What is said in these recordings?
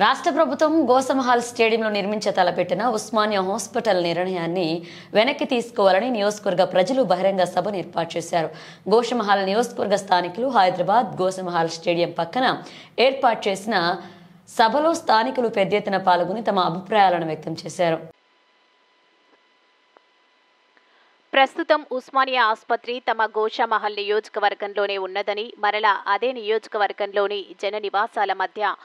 రాష్ట్ర ప్రభుత్వం గోసమహల్ స్టేడియంలో నిర్మించ తలపెట్టిన ఉస్మానియా హాస్పిటల్ నిర్ణయాన్ని వెనక్కి తీసుకోవాలని నియోజకవర్గ ప్రజలు బహిరంగ సభను ఏర్పాటు చేశారు. గోషమహల్ నియోజకవర్గ స్థానికులు హైదరాబాద్ గోసమహల్ స్టేడియం పక్కన ఏర్పాటు చేసిన సభలో స్థానికులు పెద్ద ఎత్తున పాల్గొని తమ అభిప్రాయాలను వ్యక్తం చేశారు. ప్రస్తుతం ఉస్మానియా ఆసుపత్రి తమ గోషమహల్ నియోజకవర్గంలోనే ఉన్నదని, మరలా అదే నియోజకవర్గంలోని జన నివాసాల మధ్య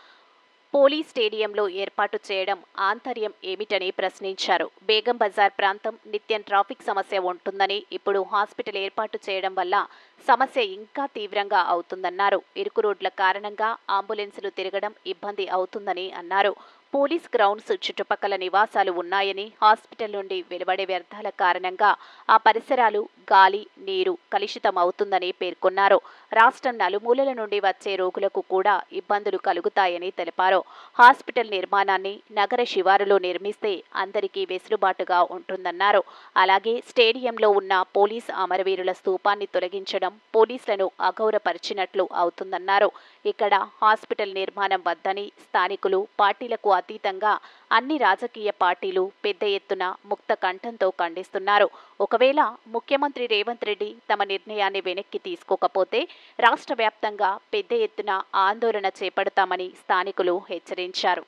పోలీస్ స్టేడియంలో ఏర్పాటు చేయడం ఆంతర్యం ఏమిటని ప్రశ్నించారు. బేగం బజార్ ప్రాంతం నిత్యం ట్రాఫిక్ సమస్య ఉంటుందని, ఇప్పుడు హాస్పిటల్ ఏర్పాటు చేయడం వల్ల సమస్య ఇంకా తీవ్రంగా అవుతుందన్నారు. ఇరుకు రోడ్ల కారణంగా అంబులెన్సులు తిరగడం ఇబ్బంది అవుతుందని అన్నారు. పోలీస్ గ్రౌండ్స్ చుట్టుపక్కల నివాసాలు ఉన్నాయని, హాస్పిటల్ నుండి వెలువడే వ్యర్థాల కారణంగా ఆ పరిసరాలు గాలి, నీరు కలుషితం అవుతుందని పేర్కొన్నారు. రాష్ట్రం నలుమూలల నుండి వచ్చే రోగులకు కూడా ఇబ్బందులు కలుగుతాయని తెలిపారు. హాస్పిటల్ నిర్మాణాన్ని నగర శివారులో నిర్మిస్తే అందరికీ వెసులుబాటుగా ఉంటుందన్నారు. అలాగే స్టేడియంలో ఉన్న పోలీస్ అమరవీరుల స్తూపాన్ని తొలగించడం పోలీసులను అగౌరవపరిచినట్లు అవుతుందన్నారు. ఇక్కడ హాస్పిటల్ నిర్మాణం వద్దని స్థానికులు పార్టీలకు అతీతంగా అన్ని రాజకీయ పార్టీలు పెద్ద ఎత్తున ముక్త కంఠంతో ఖండిస్తున్నారు. ఒకవేళ ముఖ్యమంత్రి రేవంత్ రెడ్డి తమ నిర్ణయాన్ని వెనక్కి తీసుకోకపోతే రాష్ట్ర వ్యాప్తంగా పెద్ద ఎత్తున ఆందోళన చేపడతామని స్థానికులు హెచ్చరించారు.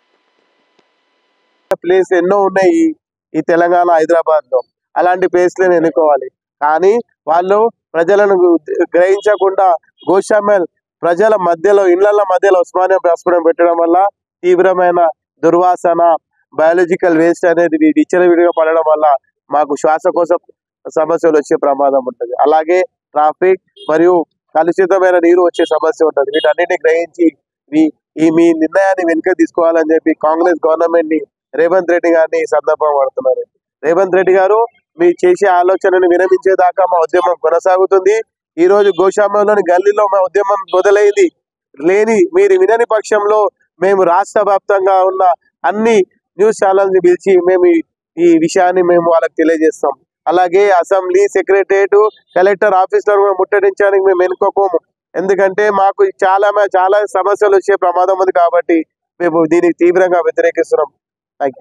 ప్లేస్ ఎన్నో ఉన్నాయి ఈ తెలంగాణ హైదరాబాద్ లో, అలాంటి ప్లేస్లను ఎన్నుకోవాలి. కానీ వాళ్ళు ప్రజలను గ్రహించకుండా గోషమహల్ ప్రజల మధ్యలో, ఇళ్ల మధ్యలో ఉస్మానియా హాస్పిటల్ పెట్టడం వల్ల తీవ్రమైన దుర్వాసన, బయాలజికల్ వేస్ట్ అనేది విచ్చలవిడిగా పడడం వల్ల మాకు శ్వాసకోశ సమస్యలు వచ్చే ప్రమాదం ఉంటుంది. అలాగే ట్రాఫిక్ మరియు కలుషితమైన నీరు వచ్చే సమస్య ఉంటుంది. వీటన్నిటిని గ్రహించి మీ నిర్ణయాన్ని వెనుక తీసుకోవాలని చెప్పి కాంగ్రెస్ గవర్నమెంట్ ని రేవంత్ రెడ్డి గారిని ఈ సందర్భం పడుతున్నారు. రేవంత్ రెడ్డి గారు మీ చేసే ఆలోచనను విరమించేదాకా మా ఉద్యమం కొనసాగుతుంది. ఈ రోజు గోషమహల్లోని గల్లీలో మా ఉద్యమం మొదలైంది. మీరు వినని పక్షంలో మేము రాష్ట్ర వ్యాప్తంగా ఉన్న అన్ని న్యూస్ ఛానల్స్ ని పిలిచి మేము ఈ విషయాన్ని మేము వాళ్ళకి తెలియజేస్తాం. అలాగే అసెంబ్లీ, సెక్రటరియట్, కలెక్టర్ ఆఫీసులో కూడా ముట్టడించడానికి మేము వెనుకోము. ఎందుకంటే మాకు చాలా సమస్యలు వచ్చే ప్రమాదం ఉంది కాబట్టి మేము దీనికి తీవ్రంగా వ్యతిరేకిస్తున్నాం. Thank you.